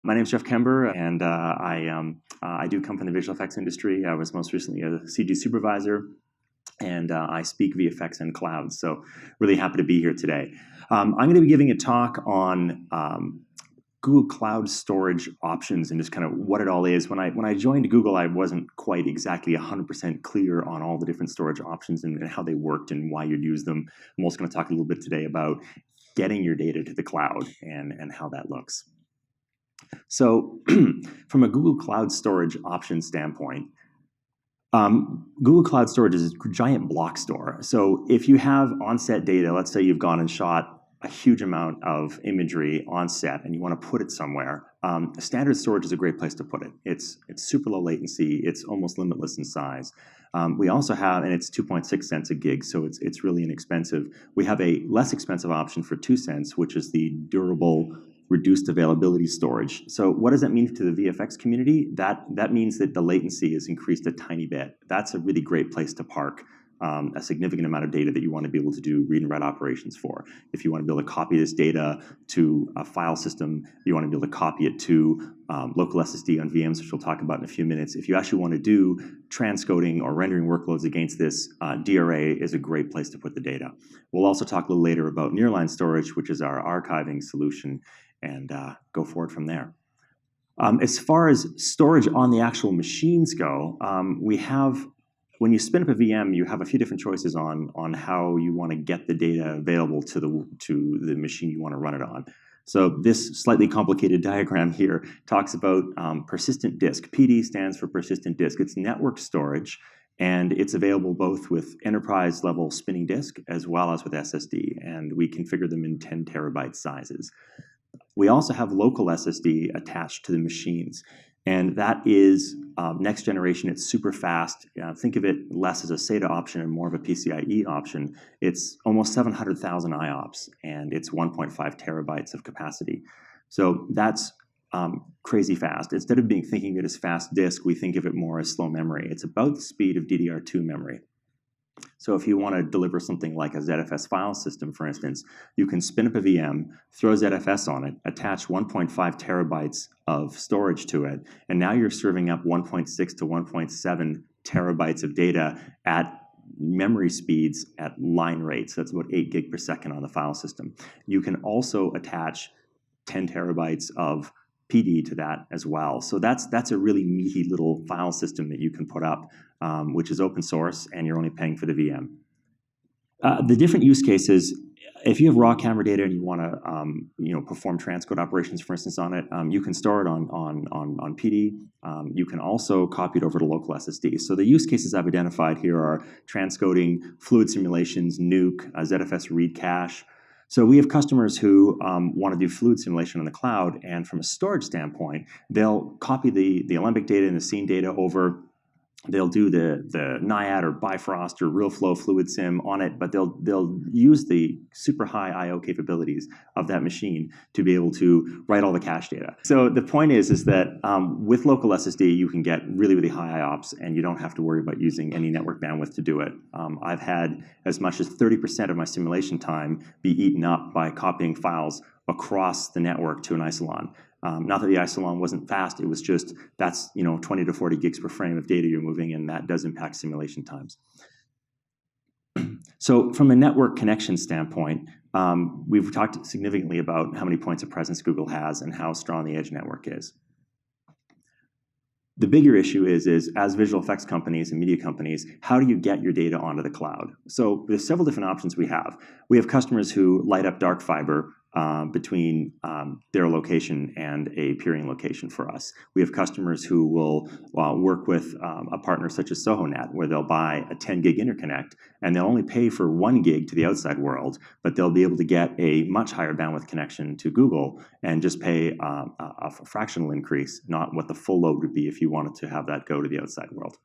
My name is Jeff Kember, and I do come from the visual effects industry. I was most recently a CG supervisor, and I speak VFX and cloud. So really happy to be here today. I'm going to be giving a talk on Google Cloud storage options and just kind of what it all is. When I joined Google, I wasn't quite exactly 100% clear on all the different storage options and how they worked and why you'd use them. I'm also going to talk a little bit today about getting your data to the cloud and how that looks. So from a Google Cloud Storage option standpoint, Google Cloud Storage is a giant block store. So if you have on-set data, let's say you've gone and shot a huge amount of imagery on set and you want to put it somewhere, standard storage is a great place to put it. It's super low latency. It's almost limitless in size. We also have, and it's 2.6 cents a gig, so it's really inexpensive. We have a less expensive option for 2 cents, which is the durable reduced availability storage. So what does that mean to the VFX community? That means that the latency is increased a tiny bit. That's a really great place to park a significant amount of data that you want to be able to do read and write operations for. If you want to be able to copy this data to a file system, you want to be able to copy it to local SSD on VMs, which we'll talk about in a few minutes. If you actually want to do transcoding or rendering workloads against this, DRA is a great place to put the data. We'll also talk a little later about Nearline storage, which is our archiving solution, and go forward from there. As far as storage on the actual machines go, when you spin up a VM, you have a few different choices on how you want to get the data available to the machine you want to run it on. So this slightly complicated diagram here talks about persistent disk. PD stands for persistent disk. It's network storage, and it's available both with enterprise level spinning disk as well as with SSD, and we configure them in 10 terabyte sizes. We also have local SSD attached to the machines, and that is next generation. It's super fast. Think of it less as a SATA option and more of a PCIe option. It's almost 700,000 IOPS, and it's 1.5 terabytes of capacity. So that's crazy fast. Instead of thinking of it as fast disk, we think of it more as slow memory. It's about the speed of DDR2 memory. So if you want to deliver something like a ZFS file system, for instance, you can spin up a VM, throw ZFS on it, attach 1.5 terabytes of storage to it, and now you're serving up 1.6 to 1.7 terabytes of data at memory speeds at line rates. So that's about 8 gig per second on the file system. You can also attach 10 terabytes of PD to that as well. So that's a really meaty little file system that you can put up, which is open source, and you're only paying for the VM. The different use cases, if you have raw camera data and you want to perform transcode operations, for instance, on it, you can store it on PD. You can also copy it over to local SSD. So the use cases I've identified here are transcoding, fluid simulations, nuke, ZFS read cache. So we have customers who want to do fluid simulation on the cloud, and from a storage standpoint, they'll copy the Alembic data and the scene data over. They'll do the NIAD or Bifrost or RealFlow fluid sim on it, but they'll use the super high I/O capabilities of that machine to be able to write all the cache data. So the point is that with local SSD, you can get really, really high IOPS, and you don't have to worry about using any network bandwidth to do it. I've had as much as 30% of my simulation time be eaten up by copying files across the network to an isilon. Not that the isilon wasn't fast, it was just that's 20 to 40 gigs per frame of data you're moving, and that does impact simulation times. So from a network connection standpoint, we've talked significantly about how many points of presence Google has and how strong the edge network is. The bigger issue is as visual effects companies and media companies, how do you get your data onto the cloud? So there's several different options we have. We have customers who light up dark fiber between their location and a peering location for us. We have customers who will work with a partner such as SohoNet, where they'll buy a 10 gig interconnect, and they'll only pay for 1 gig to the outside world, but they'll be able to get a much higher bandwidth connection to Google and just pay a fractional increase, not what the full load would be if you wanted to have that go to the outside world.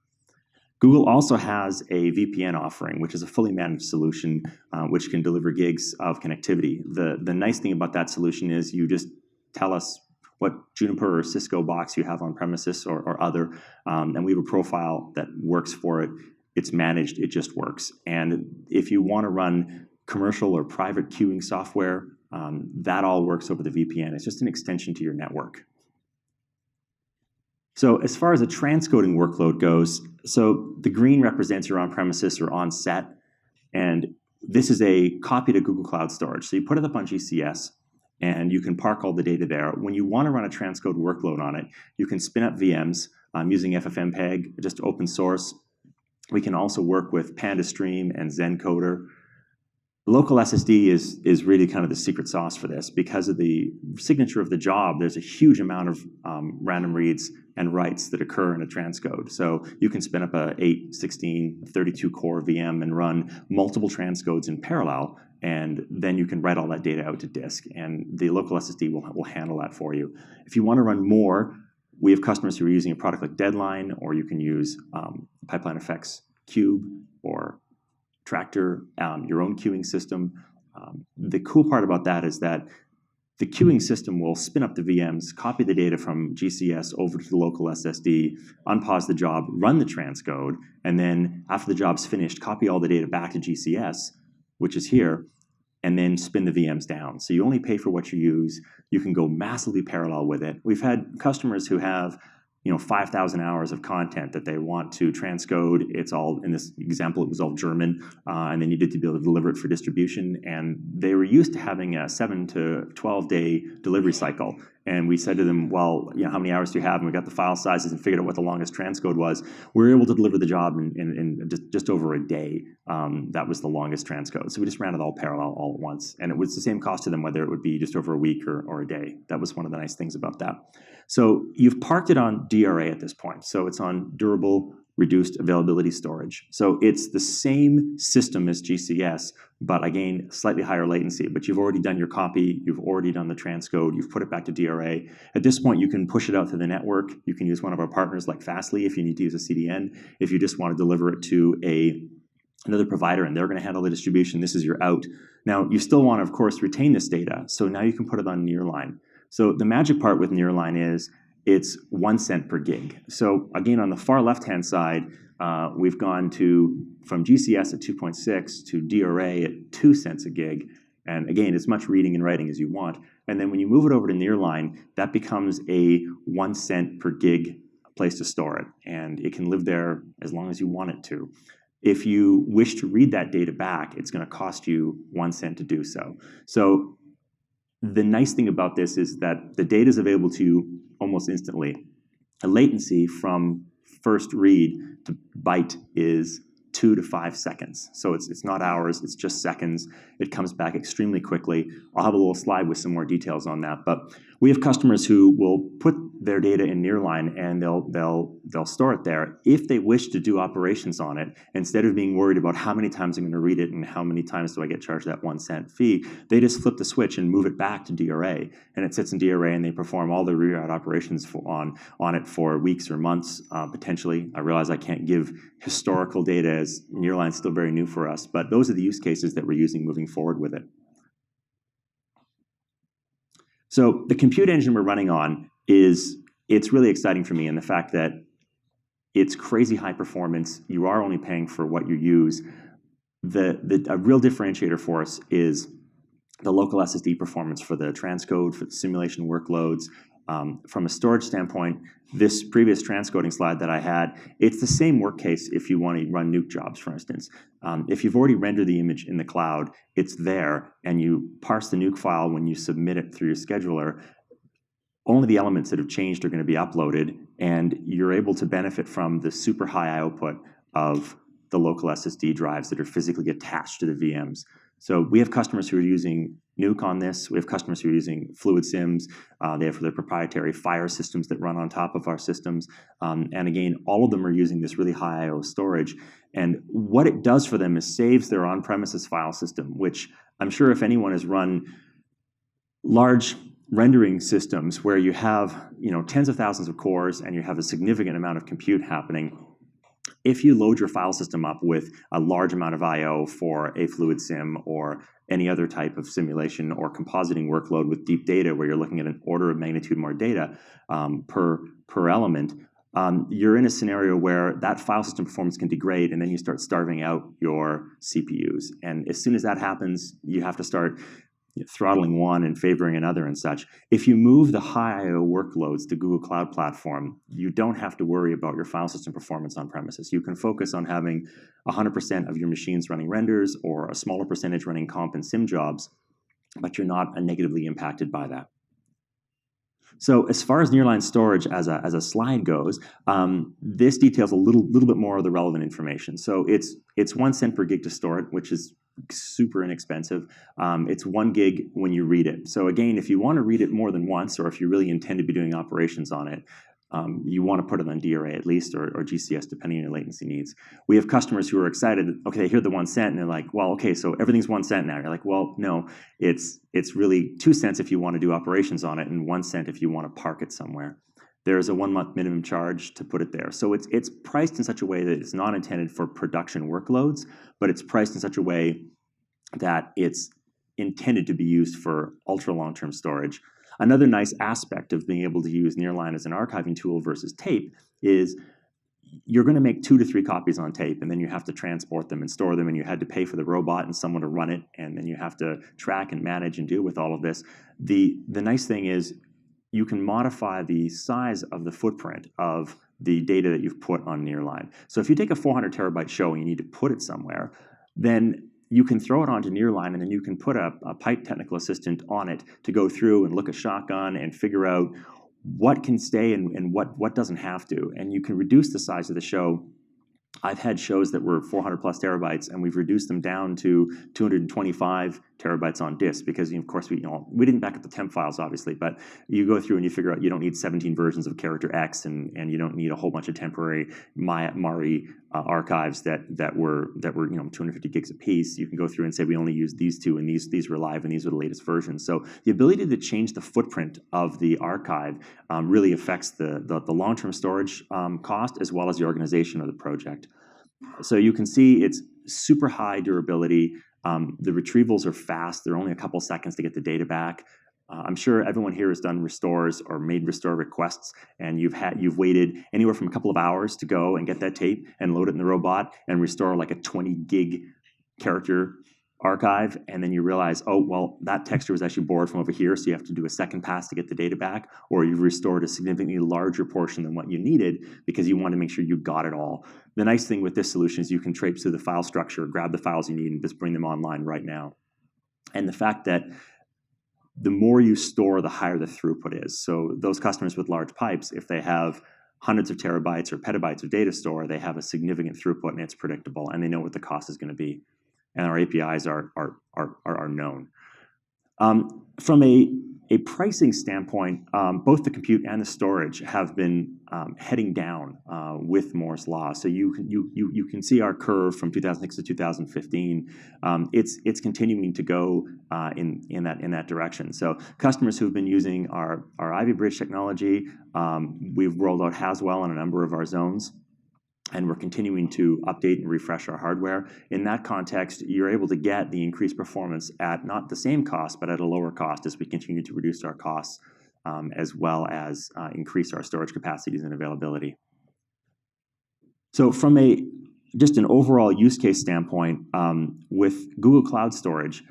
Google also has a VPN offering, which is a fully managed solution which can deliver gigs of connectivity. The nice thing about that solution is you just tell us what Juniper or Cisco box you have on premises or other, and we have a profile that works for it. It's managed, it just works. And if you want to run commercial or private queuing software, that all works over the VPN. It's just an extension to your network. So as far as a transcoding workload goes, so the green represents your on-premises or on-set, and this is a copy to Google Cloud Storage. So you put it up on GCS, and you can park all the data there. When you want to run a transcode workload on it, you can spin up VMs using FFmpeg, just open source. We can also work with PandaStream and Zencoder. Local SSD is really kind of the secret sauce for this. Because of the signature of the job, there's a huge amount of random reads and writes that occur in a transcode. So you can spin up a 8, 16, 32 core VM and run multiple transcodes in parallel, and then you can write all that data out to disk, and the local SSD will handle that for you. If you want to run more, we have customers who are using a product like Deadline, or you can use Pipeline Effects Cube or Tractor, your own queuing system. The cool part about that is that the queuing system will spin up the VMs, copy the data from GCS over to the local SSD, unpause the job, run the transcode, and then after the job's finished, copy all the data back to GCS, which is here, and then spin the VMs down. So you only pay for what you use. You can go massively parallel with it. We've had customers who have 5,000 hours of content that they want to transcode. It's all, in this example, it was all German, and they needed to be able to deliver it for distribution. And they were used to having a 7 to 12 day delivery cycle. And we said to them, well, how many hours do you have? And we got the file sizes and figured out what the longest transcode was. We were able to deliver the job in just over a day. That was the longest transcode. So we just ran it all parallel all at once. And it was the same cost to them, whether it would be just over a week or a day. That was one of the nice things about that. So you've parked it on DRA at this point. So it's on durable reduced availability storage. So it's the same system as GCS, but again, slightly higher latency. But you've already done your copy, you've already done the transcode, you've put it back to DRA. At this point, you can push it out to the network. You can use one of our partners like Fastly if you need to use a CDN. If you just want to deliver it to another provider and they're going to handle the distribution, this is your out. Now, you still want to, of course, retain this data. So now you can put it on Nearline. So the magic part with Nearline is it's 1 cent per gig. So again, on the far left-hand side, we've gone from GCS at 2.6 to DRA at 2 cents a gig. And again, as much reading and writing as you want. And then when you move it over to Nearline, that becomes a 1 cent per gig place to store it. And it can live there as long as you want it to. If you wish to read that data back, it's going to cost you 1 cent to do so. So the nice thing about this is that the data is available to you almost instantly. A latency from first read to byte is 2 to 5 seconds. So it's not hours, it's just seconds. It comes back extremely quickly. I'll have a little slide with some more details on that. But we have customers who will put their data in Nearline and they'll store it there. If they wish to do operations on it, instead of being worried about how many times I'm going to read it and how many times do I get charged that 1 cent fee, they just flip the switch and move it back to DRA. And it sits in DRA and they perform all the reroute operations on it for weeks or months, potentially. I realize I can't give historical data as Nearline's still very new for us, but those are the use cases that we're using moving forward with it. So the compute engine we're running on it's really exciting for me in the fact that it's crazy high performance. You are only paying for what you use. A real differentiator for us is the local SSD performance for the transcode, for the simulation workloads. From a storage standpoint, this previous transcoding slide that I had, it's the same work case if you want to run nuke jobs, for instance. If you've already rendered the image in the cloud, it's there, and you parse the nuke file when you submit it through your scheduler. Only the elements that have changed are going to be uploaded, and you're able to benefit from the super high output of the local SSD drives that are physically attached to the VMs. So we have customers who are using Nuke on this. We have customers who are using Fluid Sims. They have their proprietary Fire systems that run on top of our systems. And again, all of them are using this really high I/O storage. And what it does for them is saves their on-premises file system, which I'm sure if anyone has run large rendering systems where you have tens of thousands of cores and you have a significant amount of compute happening, if you load your file system up with a large amount of I/O for a Fluid Sim or any other type of simulation or compositing workload with deep data where you're looking at an order of magnitude more data per element, you're in a scenario where that file system performance can degrade, and then you start starving out your CPUs. And as soon as that happens, you have to start throttling one and favoring another and such. If you move the high I/O workloads to Google Cloud Platform, you don't have to worry about your file system performance on premises. You can focus on having 100% of your machines running renders or a smaller percentage running comp and sim jobs, but you're not negatively impacted by that. So as far as Nearline storage as a slide goes, this details a little bit more of the relevant information. So it's 1 cent per gig to store it, which is super inexpensive. It's 1 gig when you read it. So again, if you want to read it more than once, or if you really intend to be doing operations on it, you want to put it on DRA at least, or GCS, depending on your latency needs. We have customers who are excited. Okay, they hear the 1 cent and they're like, well, okay, so everything's 1 cent now. You're like, well, no, it's really 2 cents if you want to do operations on it, and 1 cent if you want to park it somewhere. There's a 1 month minimum charge to put it there. So it's priced in such a way that it's not intended for production workloads, but it's priced in such a way that it's intended to be used for ultra long-term storage. Another nice aspect of being able to use Nearline as an archiving tool versus tape is you're going to make 2 to 3 copies on tape, and then you have to transport them and store them, and you had to pay for the robot and someone to run it, and then you have to track and manage and deal with all of this. The nice thing is you can modify the size of the footprint of the data that you've put on Nearline. So if you take a 400 terabyte show and you need to put it somewhere, then you can throw it onto Nearline, and then you can put a pipe technical assistant on it to go through and look at shotgun and figure out what can stay and what doesn't have to. And you can reduce the size of the show. I've had shows that were 400 plus terabytes, and we've reduced them down to 225 terabytes on disk because, of course, we didn't back up the temp files, obviously, but you go through and you figure out you don't need 17 versions of character X, and you don't need a whole bunch of temporary MARI archives that were 250 gigs a piece. You can go through and say we only use these 2, and these were live, and these are the latest versions. So the ability to change the footprint of the archive really affects the long-term storage cost as well as the organization of the project. So you can see it's super high durability. The retrievals are fast. They're only a couple seconds to get the data back. I'm sure everyone here has done restores or made restore requests, and you've waited anywhere from a couple of hours to go and get that tape and load it in the robot and restore like a 20 gig character archive, and then you realize, oh, well, that texture was actually borrowed from over here, so you have to do a second pass to get the data back, or you've restored a significantly larger portion than what you needed because you want to make sure you got it all. The nice thing with this solution is you can traipse through the file structure, grab the files you need, and just bring them online right now. And the fact that the more you store, the higher the throughput is. So those customers with large pipes, if they have hundreds of terabytes or petabytes of data store, they have a significant throughput, and it's predictable, and they know what the cost is going to be. And our APIs are known. From a pricing standpoint, both the compute and the storage have been heading down with Moore's law. So you can see our curve from 2006 to 2015. It's continuing to go in that direction. So customers who've been using our Ivy Bridge technology, we've rolled out Haswell in a number of our zones, and we're continuing to update and refresh our hardware. In that context, you're able to get the increased performance at not the same cost, but at a lower cost as we continue to reduce our costs, as well as increase our storage capacities and availability. So from just an overall use case standpoint, with Google Cloud Storage,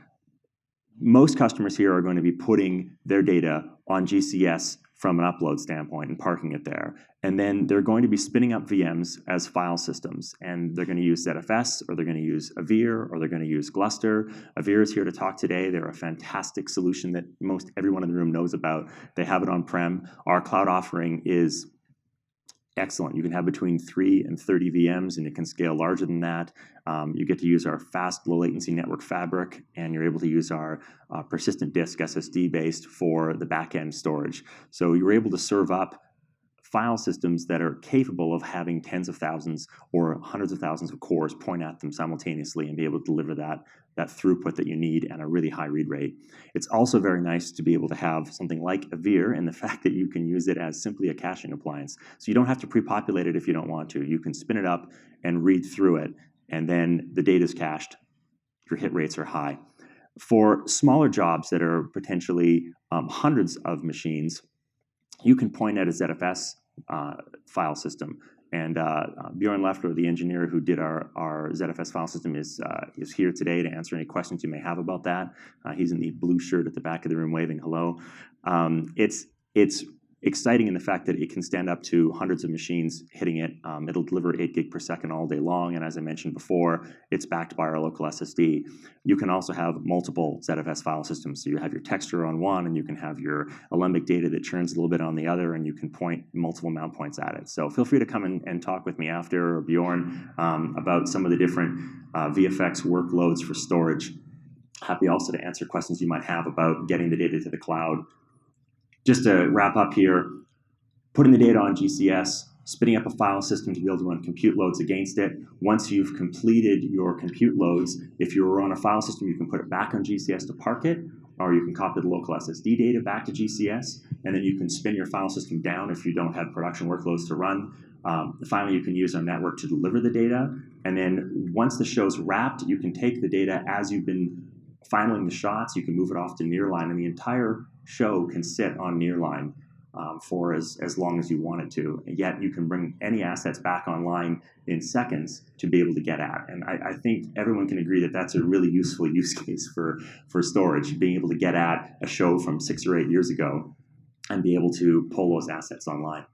most customers here are going to be putting their data on GCS from an upload standpoint and parking it there. And then they're going to be spinning up VMs as file systems. And they're going to use ZFS, or they're going to use Avir, or they're going to use Gluster. Avir is here to talk today. They're a fantastic solution that most everyone in the room knows about. They have it on-prem. Our cloud offering is excellent. You can have between 3 and 30 VMs, and it can scale larger than that. You get to use our fast, low-latency network fabric, and you're able to use our persistent disk SSD-based for the back-end storage. So you're able to serve up file systems that are capable of having tens of thousands or hundreds of thousands of cores point at them simultaneously and be able to deliver that throughput that you need and a really high read rate. It's also very nice to be able to have something like Avir, and the fact that you can use it as simply a caching appliance. So you don't have to pre-populate it if you don't want to. You can spin it up and read through it, and then the data is cached. Your hit rates are high. For smaller jobs that are potentially hundreds of machines, you can point at a ZFS file system. And Bjorn Leffler, the engineer who did our ZFS file system, is here today to answer any questions you may have about that. He's in the blue shirt at the back of the room waving hello. It's exciting in the fact that it can stand up to hundreds of machines hitting it. It'll deliver 8 gig per second all day long, and as I mentioned before, it's backed by our local SSD. You can also have multiple ZFS file systems, so you have your texture on one, and you can have your Alembic data that churns a little bit on the other, and you can point multiple mount points at it. So feel free to come and talk with me after, or Bjorn, about some of the different VFX workloads for storage. Happy also to answer questions you might have about getting the data to the cloud. Just to wrap up here, putting the data on GCS, spinning up a file system to be able to run compute loads against it. Once you've completed your compute loads, if you're on a file system, you can put it back on GCS to park it, or you can copy the local SSD data back to GCS, and then you can spin your file system down if you don't have production workloads to run. Finally, you can use our network to deliver the data, and then once the show's wrapped, you can take the data as you've been finaling the shots, you can move it off to Nearline, and the entire show can sit on Nearline for as long as you want it to. And yet you can bring any assets back online in seconds to be able to get at. And I think everyone can agree that that's a really useful use case for storage, being able to get at a show from 6 or 8 years ago and be able to pull those assets online.